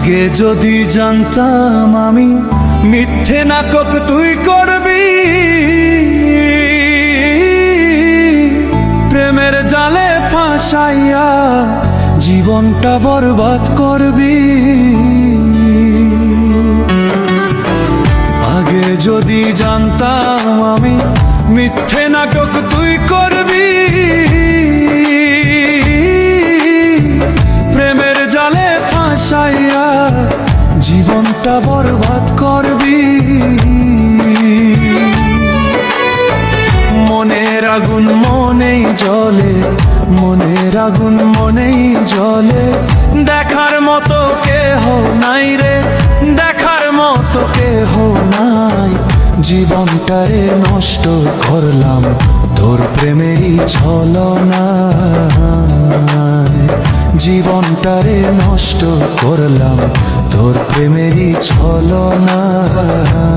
আগে যদি জানতাম আমি মিথ্যে নাটক তুই করবি, প্রেমের জালে ফাঁসাইয়া জীবনটা বরবাদ করবি। আগে যদি জানতাম আমি মিথ্যে নাটক তুই করবি, প্রেমের জালে ফাঁসাইয়া জীবনটা বরবাদ করবি। মনের আগুন মনেই জ্বলে, মনের আগুন মনেই জ্বলে, দেখার মতো কেহ নাই রে, দেখার মতো কেহ নাই। জীবনটারে নষ্ট করলাম তোর প্রেমেরই ছলনায়, জীবনটারে নষ্ট করলাম তোর প্রেমেরই ছলনায়।